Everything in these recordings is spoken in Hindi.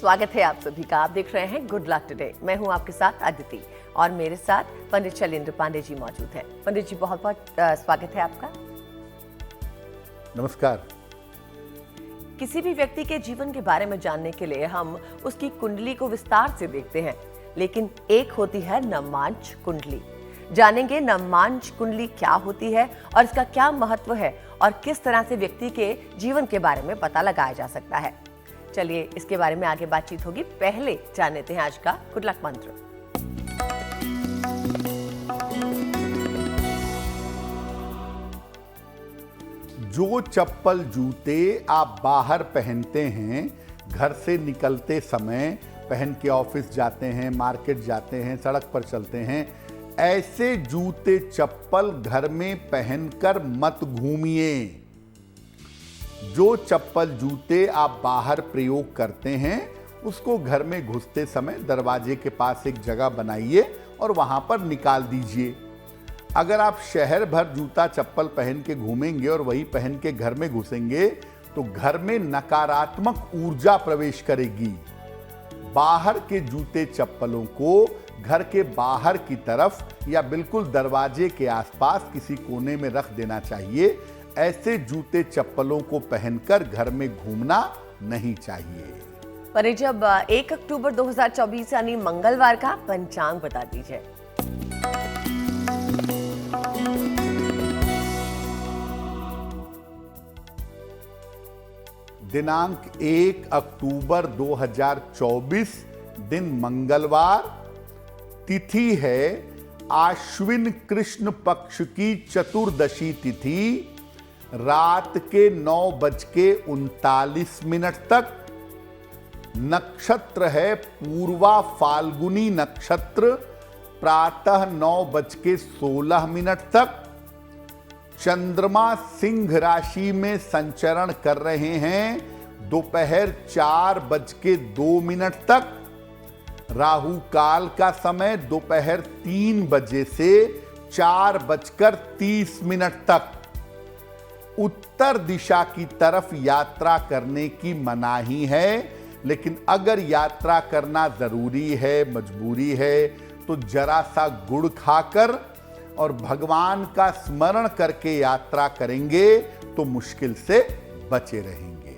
स्वागत है आप सभी का। आप देख रहे हैं गुड लक टुडे। मैं हूं आपके साथ अदिति और मेरे साथ पंडित शैलेंद्र पांडे जी मौजूद हैं। पंडित जी बहुत बहुत स्वागत है आपका। नमस्कार। किसी भी व्यक्ति के जीवन के बारे में जानने के लिए हम उसकी कुंडली को विस्तार से देखते हैं, लेकिन एक होती है नवमांश कुंडली। जानेंगे नवमांश कुंडली क्या होती है और इसका क्या महत्व है और किस तरह से व्यक्ति के जीवन के बारे में पता लगाया जा सकता है। चलिए इसके बारे में आगे बातचीत होगी। पहले जान लेते हैं आज का गुड लक मंत्र। जो चप्पल जूते आप बाहर पहनते हैं, घर से निकलते समय पहन के ऑफिस जाते हैं, मार्केट जाते हैं, सड़क पर चलते हैं, ऐसे जूते चप्पल घर में पहनकर मत घूमिए। जो चप्पल जूते आप बाहर प्रयोग करते हैं उसको घर में घुसते समय दरवाजे के पास एक जगह बनाइए और वहां पर निकाल दीजिए। अगर आप शहर भर जूता चप्पल पहन के घूमेंगे और वही पहन के घर में घुसेंगे तो घर में नकारात्मक ऊर्जा प्रवेश करेगी। बाहर के जूते चप्पलों को घर के बाहर की तरफ या बिल्कुल दरवाजे के आसपास किसी कोने में रख देना चाहिए। ऐसे जूते चप्पलों को पहनकर घर में घूमना नहीं चाहिए। पर जब 1 अक्टूबर 2024 यानी मंगलवार का पंचांग बता दीजिए। दिनांक 1 अक्टूबर 2024 दिन मंगलवार, तिथि है आश्विन कृष्ण पक्ष की चतुर्दशी तिथि, रात के 9:39 तक। नक्षत्र है पूर्वा फाल्गुनी नक्षत्र, प्रातः 9:16 तक। चंद्रमा सिंह राशि में संचरण कर रहे हैं दोपहर 4:02 तक। राहु काल का समय दोपहर 3 बजे से 4:30 तक। उत्तर दिशा की तरफ यात्रा करने की मनाही है, लेकिन अगर यात्रा करना जरूरी है, मजबूरी है, तो जरा सा गुड़ खाकर और भगवान का स्मरण करके यात्रा करेंगे तो मुश्किल से बचे रहेंगे।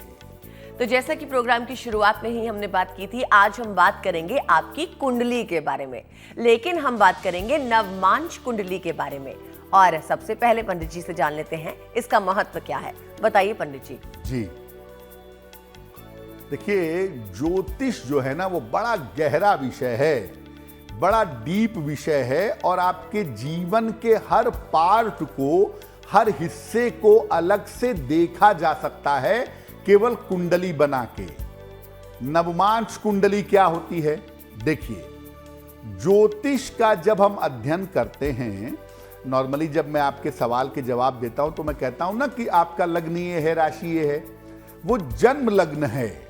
तो जैसा कि प्रोग्राम की शुरुआत में ही हमने बात की थी, आज हम बात करेंगे आपकी कुंडली के बारे में, लेकिन हम बात करेंगे नवमांश कुंडली के बारे में। और सबसे पहले पंडित जी से जान लेते हैं इसका महत्व क्या है। बताइए पंडित जी। जी देखिए, ज्योतिष जो है ना वो बड़ा गहरा विषय है, बड़ा डीप विषय है और आपके जीवन के हर पार्ट को, हर हिस्से को अलग से देखा जा सकता है केवल कुंडली बना के। नवमांश कुंडली क्या होती है? देखिए, ज्योतिष का जब हम अध्ययन करते हैं, नॉर्मली जब मैं आपके सवाल के जवाब देता हूं तो मैं कहता हूं ना कि आपका लग्न ये है, राशि ये है। वो जन्म लग्न है।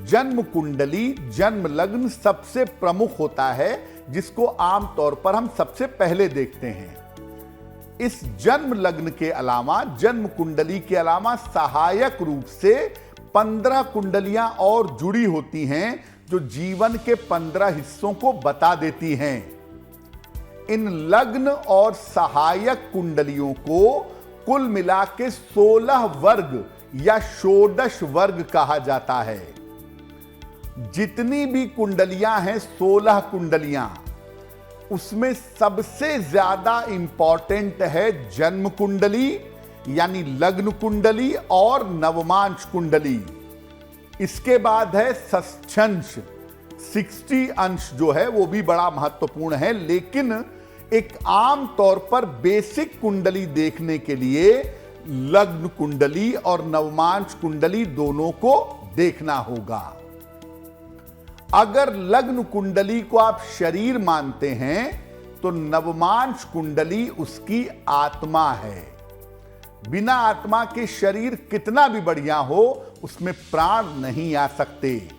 जन्म कुंडली, जन्म लग्न सबसे प्रमुख होता है, जिसको आमतौर पर हम सबसे पहले देखते हैं। इस जन्म लग्न के अलावा, जन्म कुंडली के अलावा सहायक रूप से 15 कुंडलियां और जुड़ी होती हैं जो जीवन के 15 हिस्सों को बता देती हैं। इन लग्न और सहायक कुंडलियों को कुल मिला के 16 वर्ग या षोडश वर्ग कहा जाता है। जितनी भी कुंडलियां हैं, 16 कुंडलियां, उसमें सबसे ज्यादा इंपॉर्टेंट है जन्म कुंडली यानी लग्न कुंडली और नवमांश कुंडली। इसके बाद है षष्ठ्यंश, 60 अंश जो है वो भी बड़ा महत्वपूर्ण है, लेकिन एक आम तौर पर बेसिक कुंडली देखने के लिए लग्न कुंडली और नवमांश कुंडली दोनों को देखना होगा। अगर लग्न कुंडली को आप शरीर मानते हैं तो नवमांश कुंडली उसकी आत्मा है। बिना आत्मा के शरीर कितना भी बढ़िया हो, उसमें प्राण नहीं आ सकते।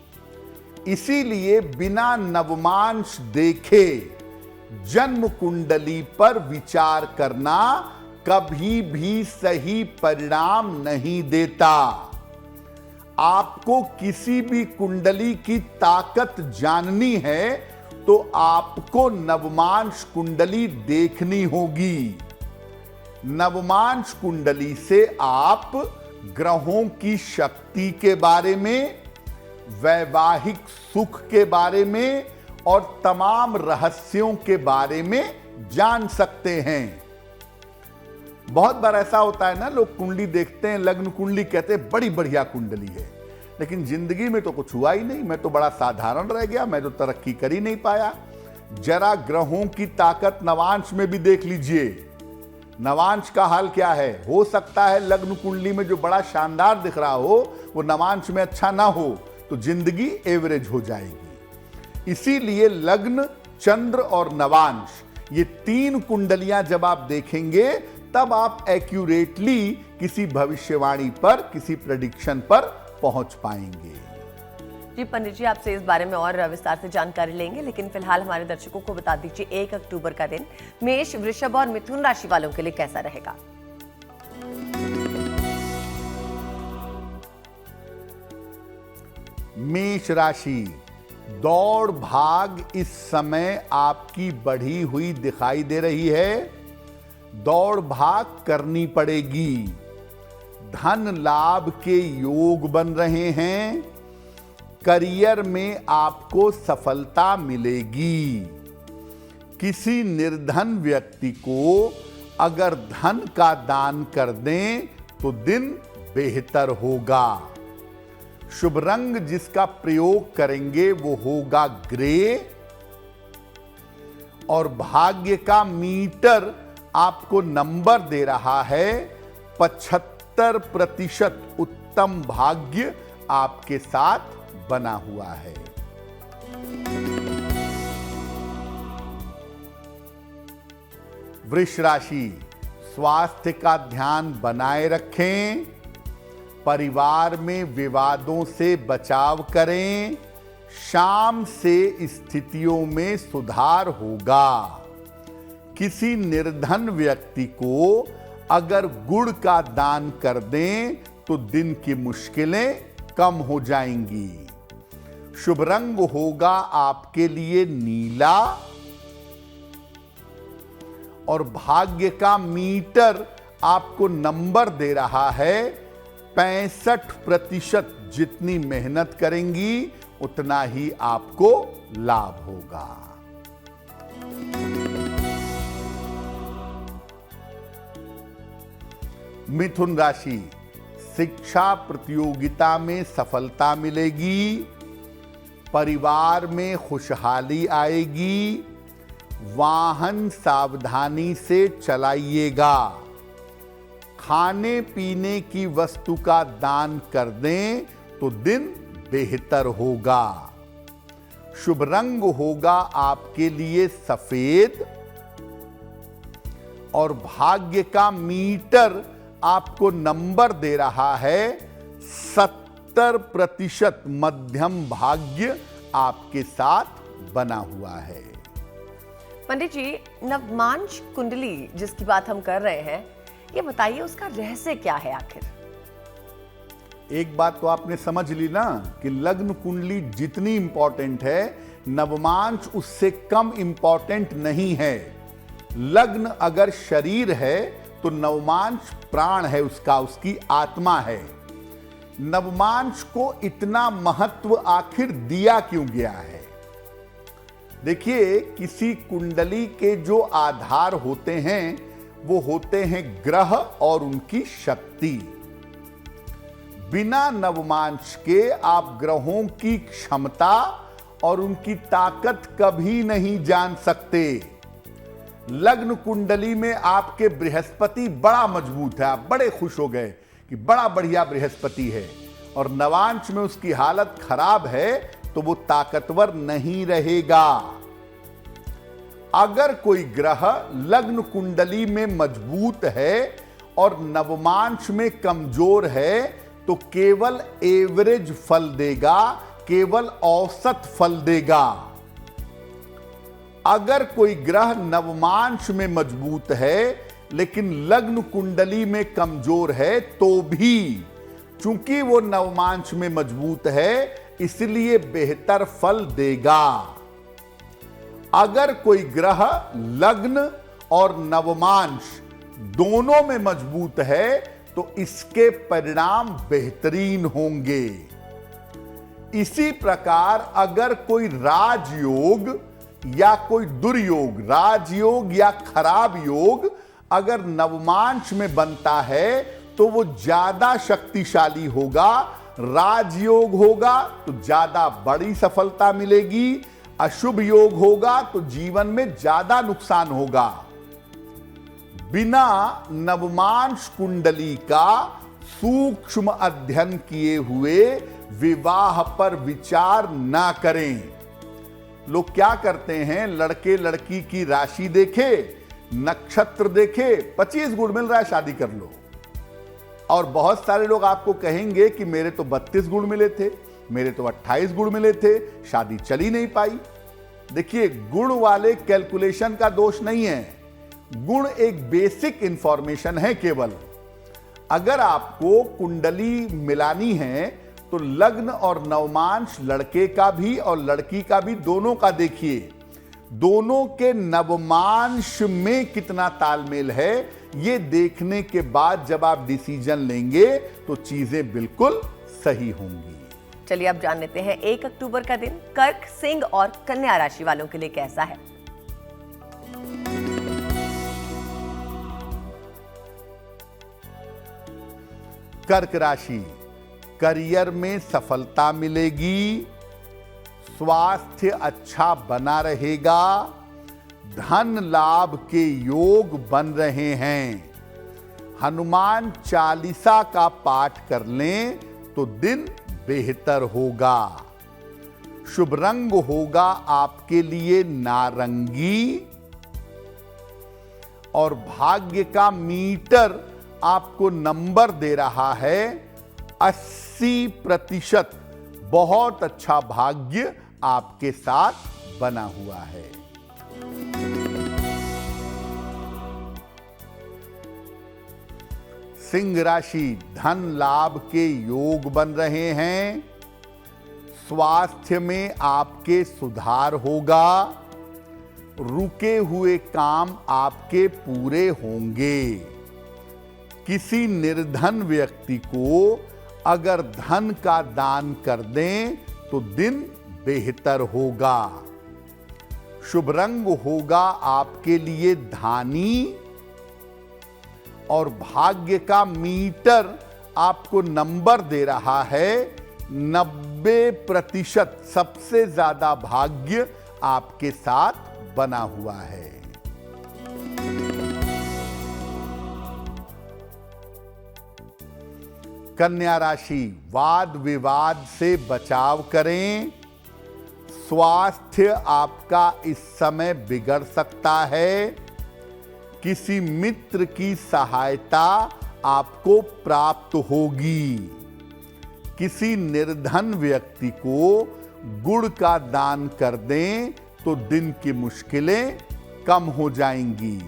इसीलिए बिना नवमांश देखे जन्म कुंडली पर विचार करना कभी भी सही परिणाम नहीं देता। आपको किसी भी कुंडली की ताकत जाननी है तो आपको नवमांश कुंडली देखनी होगी। नवमांश कुंडली से आप ग्रहों की शक्ति के बारे में, वैवाहिक सुख के बारे में और तमाम रहस्यों के बारे में जान सकते हैं। बहुत बार ऐसा होता है ना, लोग कुंडली देखते हैं, लग्न कुंडली कहते हैं बड़ी बढ़िया कुंडली है, लेकिन जिंदगी में तो कुछ हुआ ही नहीं, मैं तो बड़ा साधारण रह गया, मैं तो तरक्की कर ही नहीं पाया। जरा ग्रहों की ताकत नवांश में भी देख लीजिए, नवांश का हाल क्या है। हो सकता है लग्न कुंडली में जो बड़ा शानदार दिख रहा हो वो नवांश में अच्छा ना हो, तो जिंदगी एवरेज हो जाएगी। इसीलिए लग्न, चंद्र और नवांश, ये तीन कुंडलियां जब आप देखेंगे तब आप एक्यूरेटली किसी भविष्यवाणी पर, किसी प्रेडिक्शन पर पहुंच पाएंगे। जी पंडित जी, आपसे इस बारे में और विस्तार से जानकारी लेंगे, लेकिन फिलहाल हमारे दर्शकों को बता दीजिए 1 अक्टूबर का दिन मेष, वृषभ और मिथुन राशि वालों के लिए कैसा रहेगा। मेष राशि, दौड़ भाग इस समय आपकी बढ़ी हुई दिखाई दे रही है। दौड़ भाग करनी पड़ेगी। धन लाभ के योग बन रहे हैं। करियर में आपको सफलता मिलेगी। किसी निर्धन व्यक्ति को अगर धन का दान कर दें तो दिन बेहतर होगा। शुभ रंग जिसका प्रयोग करेंगे वो होगा ग्रे। और भाग्य का मीटर आपको नंबर दे रहा है 75% उत्तम भाग्य आपके साथ बना हुआ है। वृष राशि, स्वास्थ्य का ध्यान बनाए रखें। परिवार में विवादों से बचाव करें। शाम से स्थितियों में सुधार होगा। किसी निर्धन व्यक्ति को अगर गुड़ का दान कर दें तो दिन की मुश्किलें कम हो जाएंगी। शुभ रंग होगा आपके लिए नीला। और भाग्य का मीटर आपको नंबर दे रहा है 65%। जितनी मेहनत करेंगी उतना ही आपको लाभ होगा। मिथुन राशि, शिक्षा प्रतियोगिता में सफलता मिलेगी। परिवार में खुशहाली आएगी। वाहन सावधानी से चलाइएगा। खाने पीने की वस्तु का दान कर दें तो दिन बेहतर होगा। शुभ रंग होगा आपके लिए सफेद। और भाग्य का मीटर आपको नंबर दे रहा है 70%। मध्यम भाग्य आपके साथ बना हुआ है। पंडित जी, नवमांश कुंडली जिसकी बात हम कर रहे हैं, ये बताइए उसका रहस्य क्या है आखिर। एक बात तो आपने समझ ली ना कि लग्न कुंडली जितनी इंपॉर्टेंट है, नवमांश उससे कम इंपॉर्टेंट नहीं है। लग्न अगर शरीर है तो नवमांश प्राण है उसका, उसकी आत्मा है। नवमांश को इतना महत्व आखिर दिया क्यों गया है? देखिए, किसी कुंडली के जो आधार होते हैं वो होते हैं ग्रह और उनकी शक्ति। बिना नवमांश के आप ग्रहों की क्षमता और उनकी ताकत कभी नहीं जान सकते। लग्न कुंडली में आपके बृहस्पति बड़ा मजबूत है, आप बड़े खुश हो गए कि बड़ा बढ़िया बृहस्पति है। और नवांश में उसकी हालत खराब है तो वो ताकतवर नहीं रहेगा। अगर कोई ग्रह लग्न कुंडली में मजबूत है और नवमांश में कमजोर है तो केवल एवरेज फल देगा, केवल औसत फल देगा। अगर कोई ग्रह नवमांश में मजबूत है लेकिन लग्न कुंडली में कमजोर है तो भी चूंकि वो नवमांश में मजबूत है इसलिए बेहतर फल देगा। अगर कोई ग्रह लग्न और नवमांश दोनों में मजबूत है तो इसके परिणाम बेहतरीन होंगे। इसी प्रकार अगर कोई राजयोग या कोई दुर्योग, राजयोग या खराब योग अगर नवमांश में बनता है तो वो ज्यादा शक्तिशाली होगा। राजयोग होगा तो ज्यादा बड़ी सफलता मिलेगी, अशुभ योग होगा तो जीवन में ज्यादा नुकसान होगा। बिना नवमांश कुंडली का सूक्ष्म अध्ययन किए हुए विवाह पर विचार ना करें। लोग क्या करते हैं, लड़के लड़की की राशि देखे, नक्षत्र देखे, 25 गुण मिल रहा है शादी कर लो। और बहुत सारे लोग आपको कहेंगे कि मेरे तो 32 गुण मिले थे, मेरे तो 28 गुण मिले थे, शादी चली नहीं पाई। देखिए, गुण वाले कैलकुलेशन का दोष नहीं है, गुण एक बेसिक इंफॉर्मेशन है केवल। अगर आपको कुंडली मिलानी है तो लग्न और नवमांश लड़के का भी और लड़की का भी दोनों का देखिए, दोनों के नवमांश में कितना तालमेल है। ये देखने के बाद जब आप डिसीजन लेंगे तो चीजें बिल्कुल सही होंगी। चलिए अब जान लेते हैं 1 अक्टूबर का दिन कर्क, सिंह और कन्या राशि वालों के लिए कैसा है। कर्क राशि, करियर में सफलता मिलेगी, स्वास्थ्य अच्छा बना रहेगा, धन लाभ के योग बन रहे हैं। हनुमान चालीसा का पाठ कर लें तो दिन बेहतर होगा। शुभ रंग होगा आपके लिए नारंगी और भाग्य का मीटर आपको नंबर दे रहा है 80%। बहुत अच्छा भाग्य आपके साथ बना हुआ है। सिंह राशि, धन लाभ के योग बन रहे हैं, स्वास्थ्य में आपके सुधार होगा, रुके हुए काम आपके पूरे होंगे। किसी निर्धन व्यक्ति को अगर धन का दान कर दें तो दिन बेहतर होगा। शुभ रंग होगा आपके लिए धानी और भाग्य का मीटर आपको नंबर दे रहा है 90%। सबसे ज्यादा भाग्य आपके साथ बना हुआ है। कन्या राशि, वाद विवाद से बचाव करें, स्वास्थ्य आपका इस समय बिगड़ सकता है। किसी मित्र की सहायता आपको प्राप्त होगी। किसी निर्धन व्यक्ति को गुड़ का दान कर दें तो दिन की मुश्किलें कम हो जाएंगी।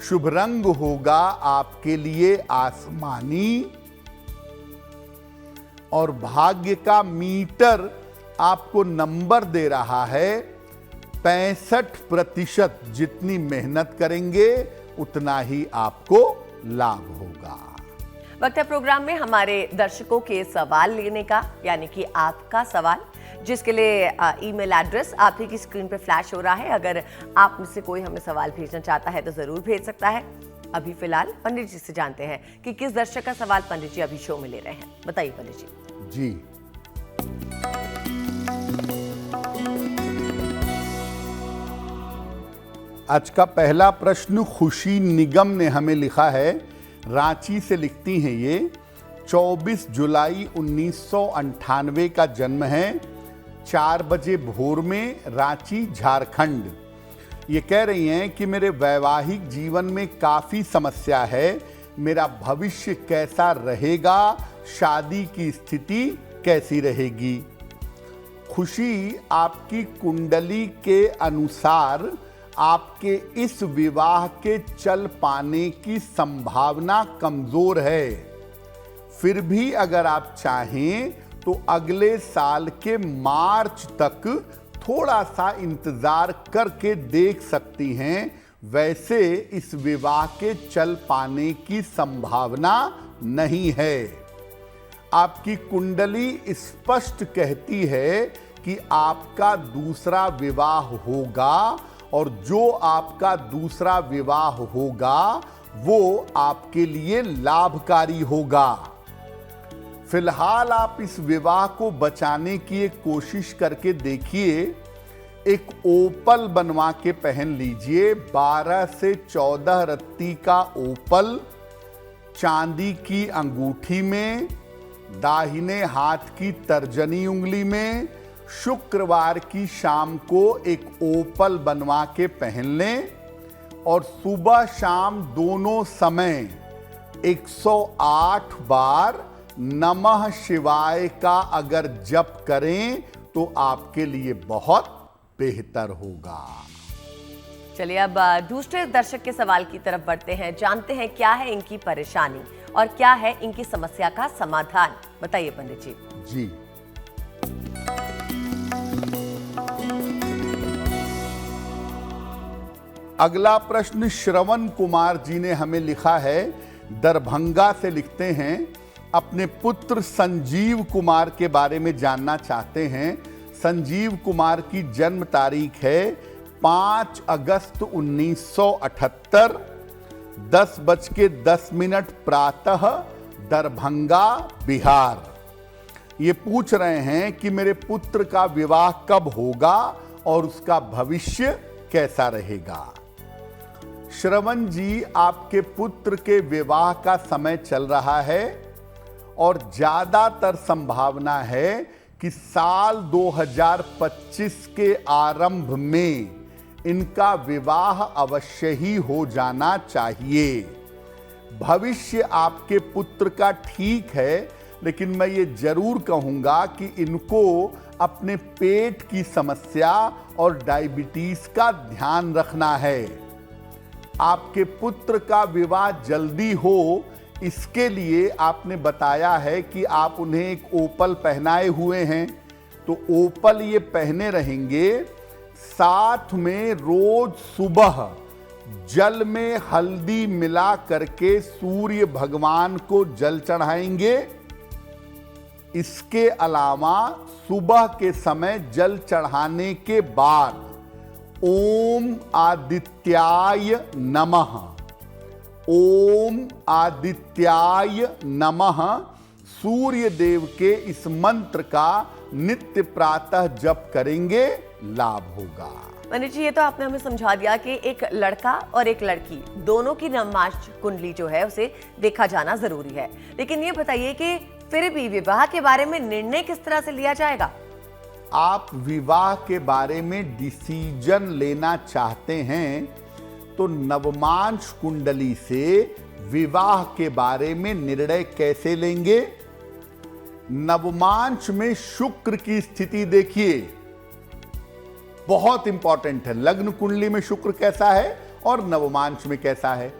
शुभ रंग होगा आपके लिए आसमानी और भाग्य का मीटर आपको नंबर दे रहा है 65%। जितनी मेहनत करेंगे उतना ही आपको लाभ होगा। वक्त है प्रोग्राम में हमारे दर्शकों के सवाल लेने का, यानी कि आपका सवाल, जिसके लिए ईमेल एड्रेस आप ही की स्क्रीन पे फ्लैश हो रहा है। अगर आप में से कोई हमें सवाल भेजना चाहता है तो जरूर भेज सकता है। अभी फिलहाल पंडित जी से जानते हैं कि किस दर्शक का सवाल पंडित जी अभी शो में ले रहे हैं। बताइए पंडित जी। जी, आज का पहला प्रश्न खुशी निगम ने हमें लिखा है। रांची से लिखती हैं ये। 24 जुलाई 1998 का जन्म है, 4 बजे भोर में, रांची झारखंड। ये कह रही हैं कि मेरे वैवाहिक जीवन में काफ़ी समस्या है, मेरा भविष्य कैसा रहेगा, शादी की स्थिति कैसी रहेगी। खुशी, आपकी कुंडली के अनुसार आपके इस विवाह के चल पाने की संभावना कमजोर है। फिर भी अगर आप चाहें तो अगले साल के मार्च तक थोड़ा सा इंतजार करके देख सकती हैं। वैसे इस विवाह के चल पाने की संभावना नहीं है। आपकी कुंडली स्पष्ट कहती है कि आपका दूसरा विवाह होगा, और जो आपका दूसरा विवाह होगा वो आपके लिए लाभकारी होगा। फिलहाल आप इस विवाह को बचाने की एक कोशिश करके देखिए। एक ओपल बनवा के पहन लीजिए, 12 से 14 रत्ती का ओपल, चांदी की अंगूठी में, दाहिने हाथ की तर्जनी उंगली में। शुक्रवार की शाम को एक ओपल बनवा के पहन लें, और सुबह शाम दोनों समय 108 बार नमः शिवाय का अगर जप करें तो आपके लिए बहुत बेहतर होगा। चलिए अब दूसरे दर्शक के सवाल की तरफ बढ़ते हैं, जानते हैं क्या है इनकी परेशानी और क्या है इनकी समस्या का समाधान। बताइए पंडित जी। जी, अगला प्रश्न श्रवण कुमार जी ने हमें लिखा है, दरभंगा से लिखते हैं। अपने पुत्र संजीव कुमार के बारे में जानना चाहते हैं। संजीव कुमार की जन्म तारीख है 5 अगस्त 1978, 10:10 प्रातः, दरभंगा, बिहार। ये पूछ रहे हैं कि मेरे पुत्र का विवाह कब होगा और उसका भविष्य कैसा रहेगा। श्रवण जी, आपके पुत्र के विवाह का समय चल रहा है और ज्यादातर संभावना है कि साल 2025 के आरंभ में इनका विवाह अवश्य ही हो जाना चाहिए। भविष्य आपके पुत्र का ठीक है, लेकिन मैं ये जरूर कहूंगा कि इनको अपने पेट की समस्या और डायबिटीज का ध्यान रखना है। आपके पुत्र का विवाह जल्दी हो, इसके लिए आपने बताया है कि आप उन्हें एक ओपल पहनाए हुए हैं, तो ओपल ये पहने रहेंगे। साथ में रोज सुबह जल में हल्दी मिला करके सूर्य भगवान को जल चढ़ाएंगे। इसके अलावा सुबह के समय जल चढ़ाने के बाद ओम आदित्याय नमः, ओम आदित्याय नमः सूर्य देव के इस मंत्र का नित्य प्रातः जप करेंगे, लाभ होगा। पंडित जी, ये तो आपने हमें समझा दिया कि एक लड़का और एक लड़की दोनों की नवमांश कुंडली जो है उसे देखा जाना जरूरी है, लेकिन ये बताइए कि फिर भी विवाह के बारे में निर्णय किस तरह से लिया जाएगा। आप विवाह के बारे में डिसीजन लेना चाहते हैं तो नवमांश कुंडली से विवाह के बारे में निर्णय कैसे लेंगे। नवमांश में शुक्र की स्थिति देखिए, बहुत इंपॉर्टेंट है। लग्न कुंडली में शुक्र कैसा है और नवमांश में कैसा है।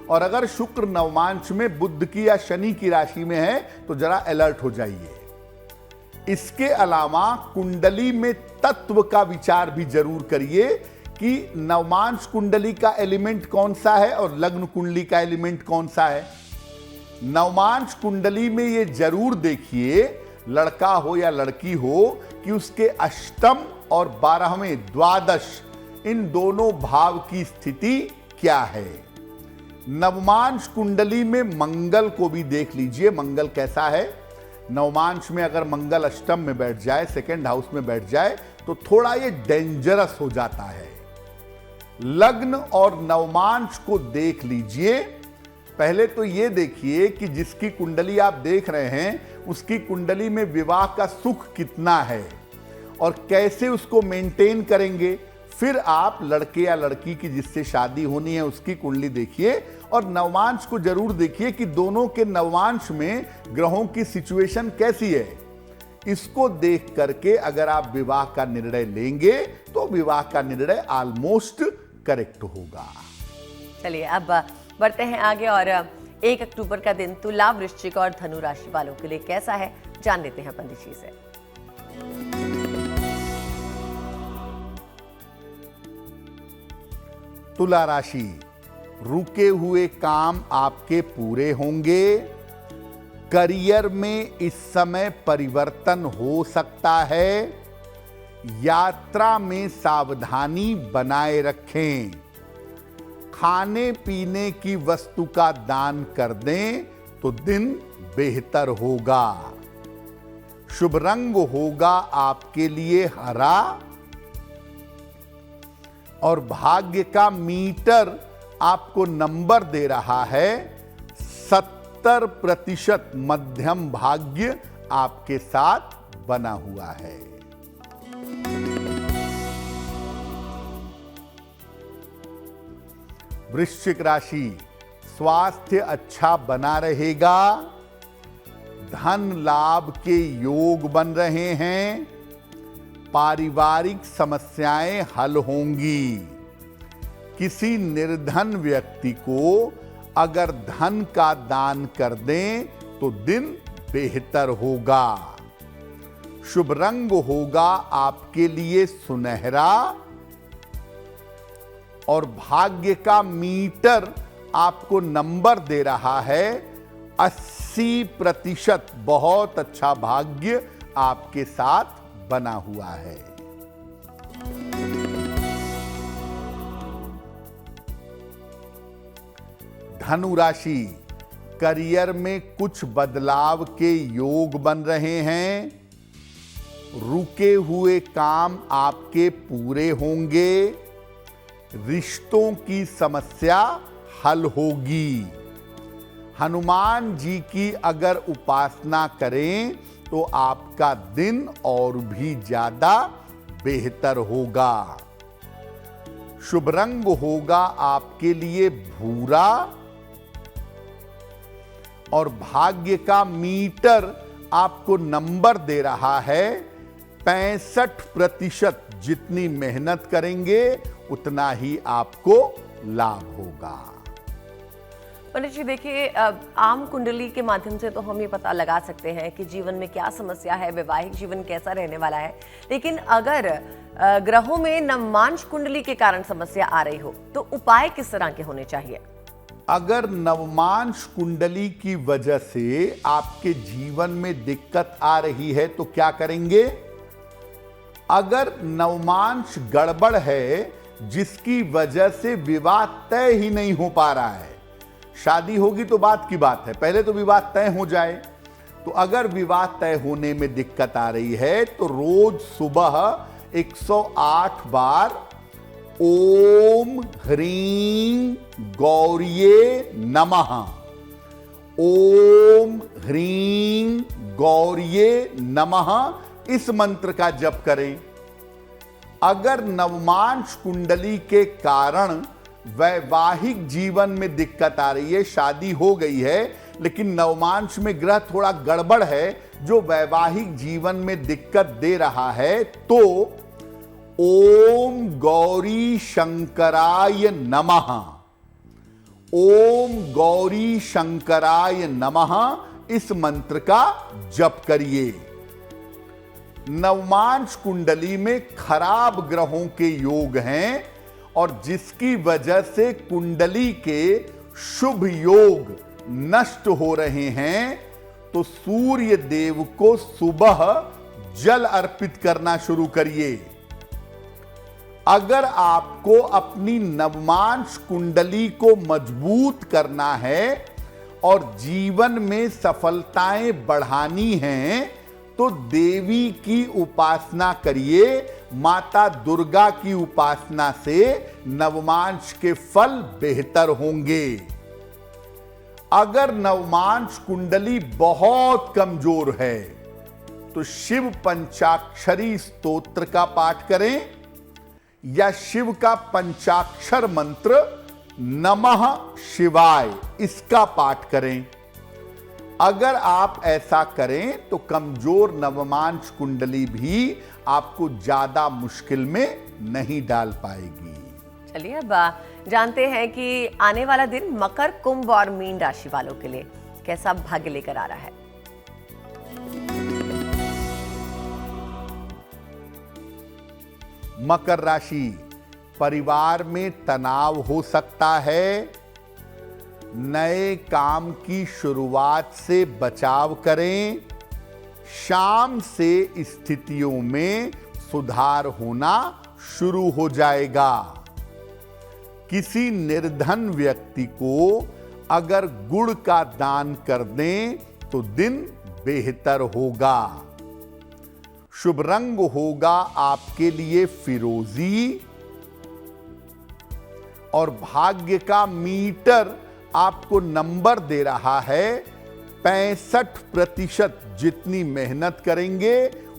और अगर शुक्र नवमांश में बुध की या शनि की राशि में है तो जरा अलर्ट हो जाइए। इसके अलावा कुंडली में तत्व का विचार भी जरूर करिए कि नवमांश कुंडली का एलिमेंट कौन सा है और लग्न कुंडली का एलिमेंट कौन सा है। नवमांश कुंडली में ये जरूर देखिए, लड़का हो या लड़की हो, कि उसके अष्टम और 12वें द्वादश इन दोनों भाव की स्थिति क्या है। नवमांश कुंडली में मंगल को भी देख लीजिए, मंगल कैसा है। नवमांश में अगर मंगल अष्टम में बैठ जाए, सेकंड हाउस में बैठ जाए, तो थोड़ा ये डेंजरस हो जाता है। लग्न और नवमांश को देख लीजिए। पहले तो ये देखिए कि जिसकी कुंडली आप देख रहे हैं उसकी कुंडली में विवाह का सुख कितना है और कैसे उसको मेंटेन करेंगे। फिर आप लड़के या लड़की की जिससे शादी होनी है उसकी कुंडली देखिए और नवमांश को जरूर देखिए कि दोनों के नवमांश में ग्रहों की सिचुएशन कैसी है। इसको देख करके अगर आप विवाह का निर्णय लेंगे तो विवाह का निर्णय ऑलमोस्ट करेक्ट होगा। चलिए अब बढ़ते हैं आगे और 1 अक्टूबर का दिन तुला, वृश्चिक और धनु राशि वालों के लिए कैसा है, जान लेते हैं पंडित जी से। तुला राशि, रुके हुए काम आपके पूरे होंगे। करियर में इस समय परिवर्तन हो सकता है। यात्रा में सावधानी बनाए रखें। खाने पीने की वस्तु का दान कर दें तो दिन बेहतर होगा। शुभ रंग होगा आपके लिए हरा और भाग्य का मीटर आपको नंबर दे रहा है 70% मध्यम भाग्य आपके साथ बना हुआ है। वृश्चिक राशि, स्वास्थ्य अच्छा बना रहेगा। धन लाभ के योग बन रहे हैं। पारिवारिक समस्याएं हल होंगी। किसी निर्धन व्यक्ति को अगर धन का दान कर दें तो दिन बेहतर होगा। शुभ रंग होगा आपके लिए सुनहरा और भाग्य का मीटर आपको नंबर दे रहा है 80%। बहुत अच्छा भाग्य आपके साथ बना हुआ है। धनु राशि, करियर में कुछ बदलाव के योग बन रहे हैं। रुके हुए काम आपके पूरे होंगे। रिश्तों की समस्या हल होगी। हनुमान जी की अगर उपासना करें तो आपका दिन और भी ज्यादा बेहतर होगा। शुभ रंग होगा आपके लिए भूरा और भाग्य का मीटर आपको नंबर दे रहा है 65%। जितनी मेहनत करेंगे उतना ही आपको लाभ होगा। पंडित जी देखिए, आम कुंडली के माध्यम से तो हम ये पता लगा सकते हैं कि जीवन में क्या समस्या है, वैवाहिक जीवन कैसा रहने वाला है। लेकिन अगर ग्रहों में नवमांश कुंडली के कारण समस्या आ रही हो तो उपाय किस तरह के होने चाहिए? अगर नवमांश कुंडली की वजह से आपके जीवन में दिक्कत आ रही है तो क्या करेंगे? अगर नवमांश गड़बड़ है जिसकी वजह से विवाह तय ही नहीं हो पा रहा है, शादी होगी तो बात की बात है, पहले तो विवाह तय हो जाए। तो अगर विवाह तय होने में दिक्कत आ रही है तो रोज सुबह 108 बार ओम ह्रीं गौरिये नमः, ओम ह्रीं गौरिये नमः इस मंत्र का जप करें। अगर नवमांश कुंडली के कारण वैवाहिक जीवन में दिक्कत आ रही है, शादी हो गई है लेकिन नवमांश में ग्रह थोड़ा गड़बड़ है जो वैवाहिक जीवन में दिक्कत दे रहा है, तो ओम गौरी शंकराय नमः, ओम गौरी शंकराय नमः इस मंत्र का जप करिए। नवमांश कुंडली में खराब ग्रहों के योग हैं और जिसकी वजह से कुंडली के शुभ योग नष्ट हो रहे हैं, तो सूर्य देव को सुबह जल अर्पित करना शुरू करिए। अगर आपको अपनी नवमांश कुंडली को मजबूत करना है और जीवन में सफलताएं बढ़ानी हैं तो देवी की उपासना करिए। माता दुर्गा की उपासना से नवमांश के फल बेहतर होंगे। अगर नवमांश कुंडली बहुत कमजोर है तो शिव पंचाक्षरी स्तोत्र का पाठ करें या शिव का पंचाक्षर मंत्र नमः शिवाय इसका पाठ करें। अगर आप ऐसा करें तो कमजोर नवमांश कुंडली भी आपको ज्यादा मुश्किल में नहीं डाल पाएगी। चलिए अब जानते हैं कि आने वाला दिन मकर, कुंभ और मीन राशि वालों के लिए कैसा भाग्य लेकर आ रहा है। मकर राशि, परिवार में तनाव हो सकता है। नए काम की शुरुआत से बचाव करें। शाम से स्थितियों में सुधार होना शुरू हो जाएगा। किसी निर्धन व्यक्ति को अगर गुड़ का दान कर दें तो दिन बेहतर होगा। शुभ रंग होगा आपके लिए फिरोजी और भाग्य का मीटर आपको नंबर दे रहा है 65%। जितनी मेहनत करेंगे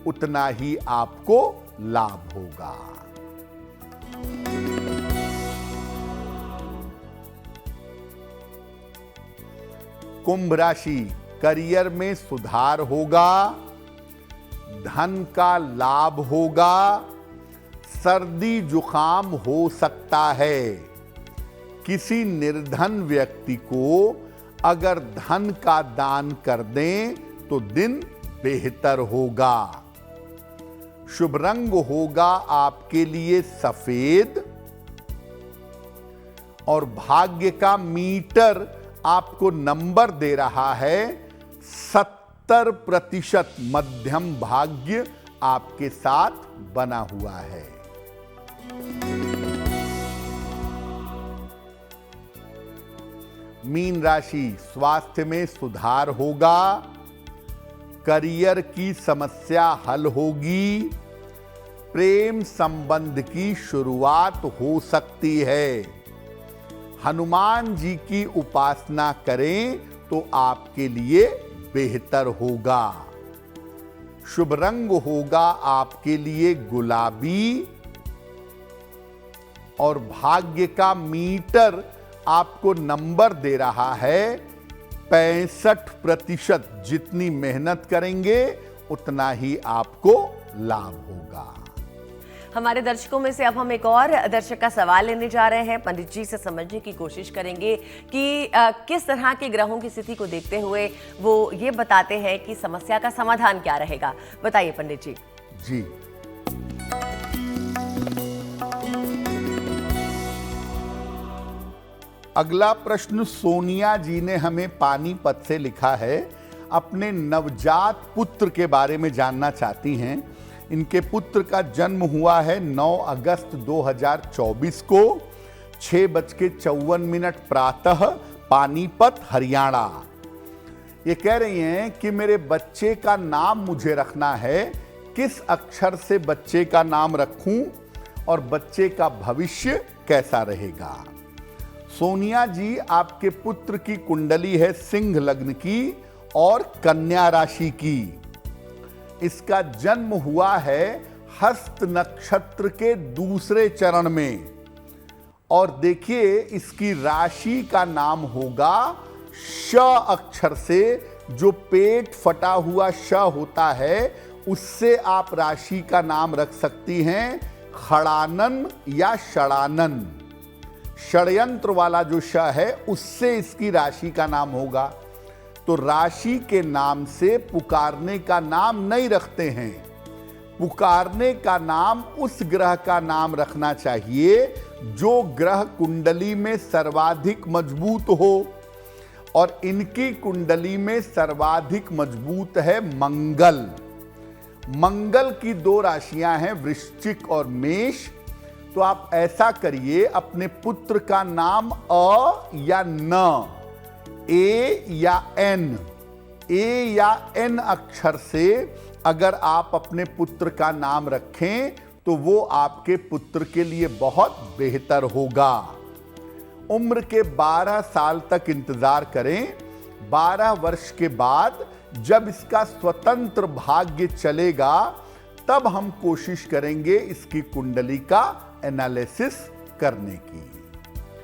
उतना ही आपको लाभ होगा। कुंभ राशि, करियर में सुधार होगा। धन का लाभ होगा। सर्दी जुकाम हो सकता है। किसी निर्धन व्यक्ति को अगर धन का दान कर दें तो दिन बेहतर होगा। शुभ रंग होगा आपके लिए सफेद और भाग्य का मीटर आपको नंबर दे रहा है 70%। मध्यम भाग्य आपके साथ बना हुआ है। मीन राशि, स्वास्थ्य में सुधार होगा। करियर की समस्या हल होगी। प्रेम संबंध की शुरुआत हो सकती है। हनुमान जी की उपासना करें तो आपके लिए बेहतर होगा। शुभ रंग होगा आपके लिए गुलाबी और भाग्य का मीटर आपको नंबर दे रहा है 65%। जितनी मेहनत करेंगे उतना ही आपको लाभ होगा। हमारे दर्शकों में से अब हम एक और दर्शक का सवाल लेने जा रहे हैं। पंडित जी से समझने की कोशिश करेंगे कि किस तरह के ग्रहों की स्थिति को देखते हुए वो ये बताते हैं कि समस्या का समाधान क्या रहेगा। बताइए पंडित जी। जी, अगला प्रश्न सोनिया जी ने हमें पानीपत से लिखा है। अपने नवजात पुत्र के बारे में जानना चाहती हैं। इनके पुत्र का जन्म हुआ है 9 अगस्त 2024 को 6:54 प्रातः, पानीपत, हरियाणा। ये कह रही हैं कि मेरे बच्चे का नाम मुझे रखना है। किस अक्षर से बच्चे का नाम रखूं और बच्चे का भविष्य कैसा रहेगा। सोनिया जी, आपके पुत्र की कुंडली है सिंह लग्न की और कन्या राशि की। इसका जन्म हुआ है हस्त नक्षत्र के दूसरे चरण में और देखिए इसकी राशि का नाम होगा श अक्षर से। जो पेट फटा हुआ श होता है उससे आप राशि का नाम रख सकती हैं खड़ानन या षडानन। षड्यंत्र वाला जो श है उससे इसकी राशि का नाम होगा। तो राशि के नाम से पुकारने का नाम नहीं रखते हैं। पुकारने का नाम उस ग्रह का नाम रखना चाहिए जो ग्रह कुंडली में सर्वाधिक मजबूत हो और इनकी कुंडली में सर्वाधिक मजबूत है मंगल। मंगल की 2 राशियां हैं वृश्चिक और मेष। तो आप ऐसा करिए, अपने पुत्र का नाम अ या न, ए या एन, ए या एन अक्षर से अगर आप अपने पुत्र का नाम रखें तो वो आपके पुत्र के लिए बहुत बेहतर होगा। उम्र के 12 साल तक इंतजार करें। 12 वर्ष के बाद जब इसका स्वतंत्र भाग्य चलेगा तब हम कोशिश करेंगे इसकी कुंडली का एनालिसिस करने की।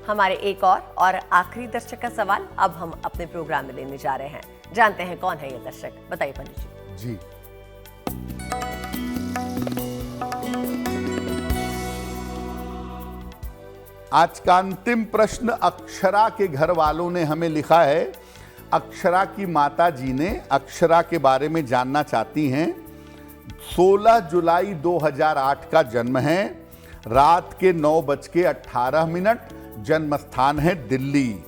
हमारे एक और आखिरी दर्शक का सवाल अब हम अपने प्रोग्राम में लेने जा रहे हैं। जानते हैं कौन है ये दर्शक। बताइए पंडित जी। आज का अंतिम प्रश्न अक्षरा के घर वालों ने हमें लिखा है। अक्षरा की माता जी ने अक्षरा के बारे में जानना चाहती हैं। 16 जुलाई 2008 का जन्म है, रात के 9:18, जन्म स्थान है दिल्ली।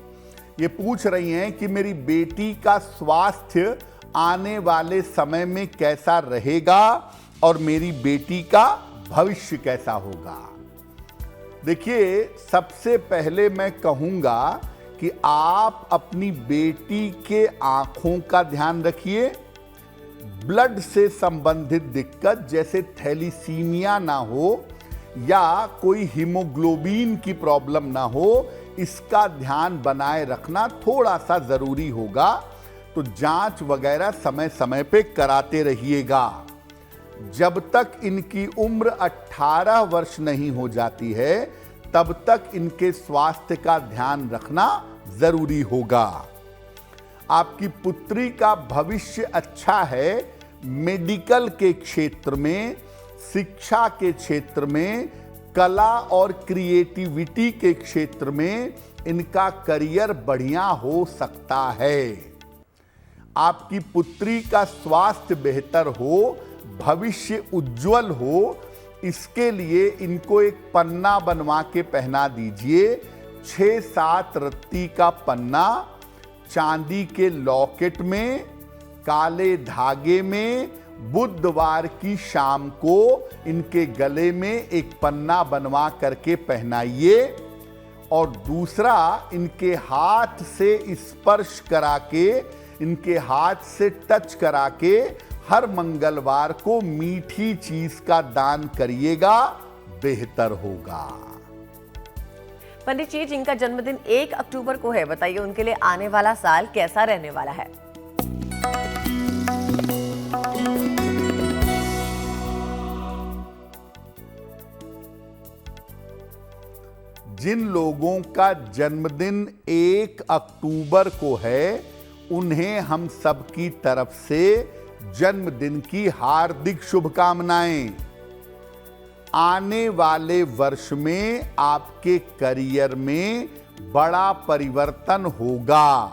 ये पूछ रही हैं कि मेरी बेटी का स्वास्थ्य आने वाले समय में कैसा रहेगा और मेरी बेटी का भविष्य कैसा होगा। देखिए, सबसे पहले मैं कहूंगा कि आप अपनी बेटी के आंखों का ध्यान रखिए। ब्लड से संबंधित दिक्कत जैसे थैलीसीमिया ना हो या कोई हीमोग्लोबिन की प्रॉब्लम ना हो, इसका ध्यान बनाए रखना थोड़ा सा जरूरी होगा। तो जांच वगैरह समय समय पे कराते रहिएगा। जब तक इनकी उम्र 18 वर्ष नहीं हो जाती है, तब तक इनके स्वास्थ्य का ध्यान रखना जरूरी होगा। आपकी पुत्री का भविष्य अच्छा है। मेडिकल के क्षेत्र में, शिक्षा के क्षेत्र में, कला और क्रिएटिविटी के क्षेत्र में इनका करियर बढ़िया हो सकता है। आपकी पुत्री का स्वास्थ्य बेहतर हो, भविष्य उज्जवल हो, इसके लिए इनको एक पन्ना बनवा के पहना दीजिए। 6-7 रत्ती का पन्ना, चांदी के लॉकेट में, काले धागे में, बुधवार की शाम को इनके गले में एक पन्ना बनवा करके पहनाइए। और दूसरा, इनके हाथ से स्पर्श करा के, इनके हाथ से टच करा के हर मंगलवार को मीठी चीज का दान करिएगा, बेहतर होगा। पंडित जी, जिनका जन्मदिन 1 अक्टूबर को है, बताइए उनके लिए आने वाला साल कैसा रहने वाला है। जिन लोगों का जन्मदिन 1 अक्टूबर को है, उन्हें हम सबकी तरफ से जन्मदिन की हार्दिक शुभकामनाएं। आने वाले वर्ष में आपके करियर में बड़ा परिवर्तन होगा।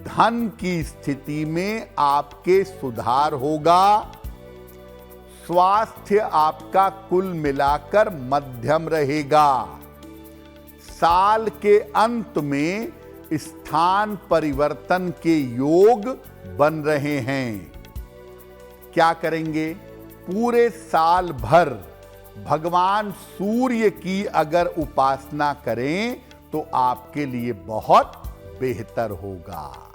धन की स्थिति में आपके सुधार होगा। स्वास्थ्य आपका कुल मिलाकर मध्यम रहेगा। साल के अंत में स्थान परिवर्तन के योग बन रहे हैं। क्या करेंगे? पूरे साल भर भगवान सूर्य की अगर उपासना करें तो आपके लिए बहुत बेहतर होगा।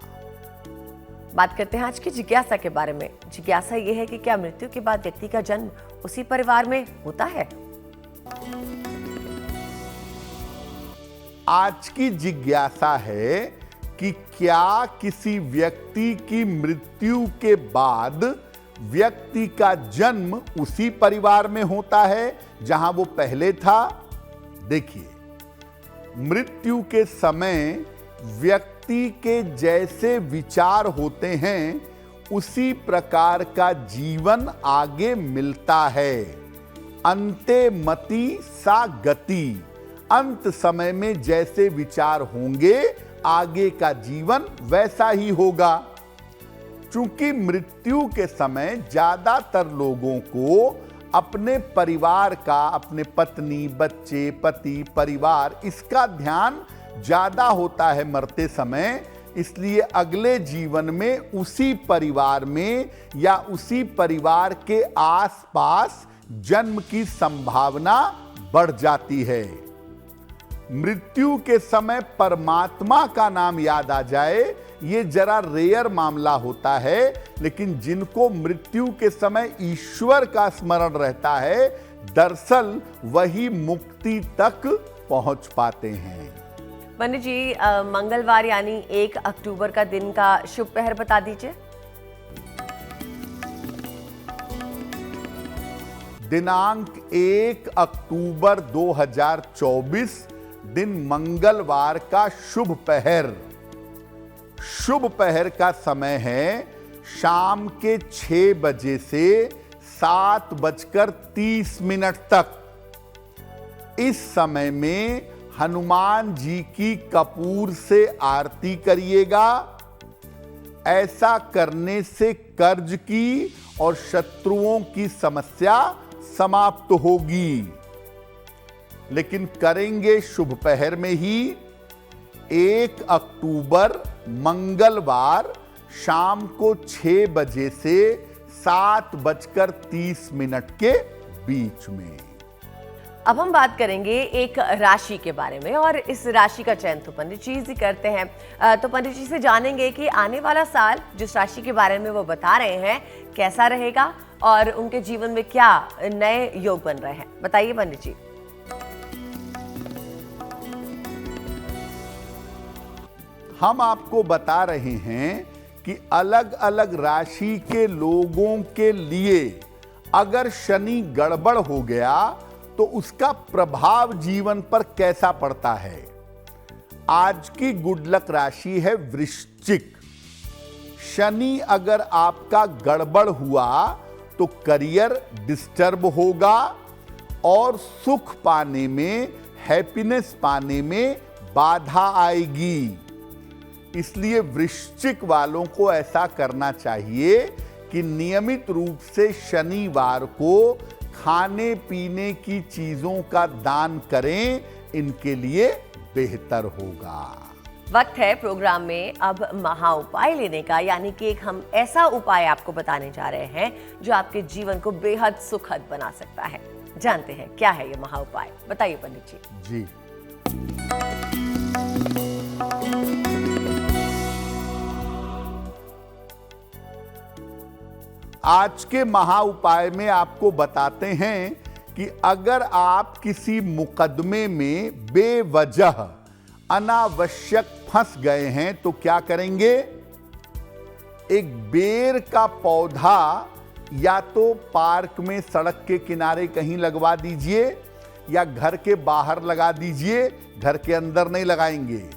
बात करते हैं आज की जिज्ञासा के बारे में। जिज्ञासा यह है कि क्या मृत्यु के बाद व्यक्ति का जन्म उसी परिवार में होता है? आज की जिज्ञासा है कि क्या किसी व्यक्ति की मृत्यु के बाद व्यक्ति का जन्म उसी परिवार में होता है जहां वो पहले था? देखिए, मृत्यु के समय व्यक्ति के जैसे विचार होते हैं, उसी प्रकार का जीवन आगे मिलता है। अंते मति सा गति। अंत समय में जैसे विचार होंगे, आगे का जीवन वैसा ही होगा। चूंकि मृत्यु के समय ज्यादातर लोगों को अपने परिवार का, अपने पत्नी, बच्चे, पति, परिवार, इसका ध्यान ज्यादा होता है मरते समय। इसलिए अगले जीवन में उसी परिवार में या उसी परिवार के आसपास जन्म की संभावना बढ़ जाती है। मृत्यु के समय परमात्मा का नाम याद आ जाए, ये जरा रेयर मामला होता है, लेकिन जिनको मृत्यु के समय ईश्वर का स्मरण रहता है, दरअसल वही मुक्ति तक पहुंच पाते हैं। पंडित जी, मंगलवार यानी 1 अक्टूबर का दिन का शुभ पहर बता दीजिए। दिनांक 1 अक्टूबर 2024, दिन मंगलवार का शुभ पहर। शुभ पहर का समय है शाम के 6 बजे से 7:30 तक। इस समय में हनुमान जी की कपूर से आरती करिएगा। ऐसा करने से कर्ज की और शत्रुओं की समस्या समाप्त होगी। लेकिन करेंगे शुभ पहर में ही 1 अक्टूबर मंगलवार शाम को 6 बजे से 7:30 के बीच में। अब हम बात करेंगे एक राशि के बारे में, और इस राशि का चयन तो पंडित जी ही करते हैं। तो पंडित जी से जानेंगे कि आने वाला साल जिस राशि के बारे में वो बता रहे हैं कैसा रहेगा और उनके जीवन में क्या नए योग बन रहे हैं। बताइए पंडित जी। हम आपको बता रहे हैं कि अलग अलग राशि के लोगों के लिए अगर शनि गड़बड़ हो गया तो उसका प्रभाव जीवन पर कैसा पड़ता है। आज की गुड लक राशि है वृश्चिक। शनि अगर आपका गड़बड़ हुआ तो करियर डिस्टर्ब होगा और सुख पाने में, हैप्पीनेस पाने में बाधा आएगी। इसलिए वृश्चिक वालों को ऐसा करना चाहिए कि नियमित रूप से शनिवार को खाने पीने की चीजों का दान करें, इनके लिए बेहतर होगा। वक्त है प्रोग्राम में अब महा उपाय लेने का, यानी कि एक हम ऐसा उपाय आपको बताने जा रहे हैं जो आपके जीवन को बेहद सुखद बना सकता है। जानते हैं क्या है ये महा उपाय, बताइए पंडित जी। जी, आज के महा उपाय में आपको बताते हैं कि अगर आप किसी मुकदमे में बेवजह अनावश्यक फंस गए हैं तो क्या करेंगे। एक बेर का पौधा या तो पार्क में सड़क के किनारे कहीं लगवा दीजिए या घर के बाहर लगा दीजिए, घर के अंदर नहीं लगाएंगे।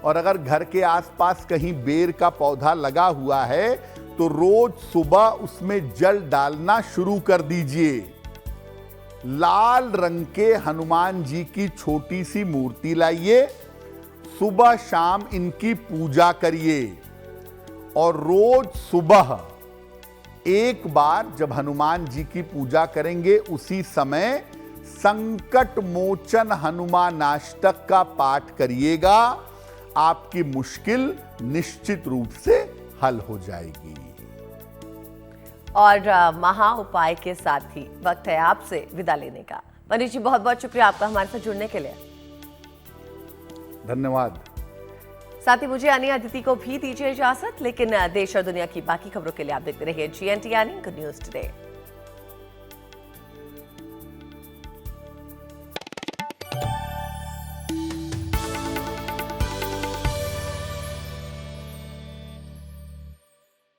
और अगर घर के आसपास कहीं बेर का पौधा लगा हुआ है तो रोज सुबह उसमें जल डालना शुरू कर दीजिए। लाल रंग के हनुमान जी की छोटी सी मूर्ति लाइए, सुबह शाम इनकी पूजा करिए और रोज सुबह एक बार जब हनुमान जी की पूजा करेंगे उसी समय संकट मोचन हनुमानाष्टक का पाठ करिएगा। आपकी मुश्किल निश्चित रूप से हल हो जाएगी। और महा उपाय के साथ ही वक्त है आपसे विदा लेने का। पंडित जी बहुत बहुत शुक्रिया आपका हमारे साथ जुड़ने के लिए। धन्यवाद। साथ ही मुझे यानी अदिति को भी दीजिए इजाजत, लेकिन देश और दुनिया की बाकी खबरों के लिए आप देखते रहिए GNT यानी गुड न्यूज टुडे।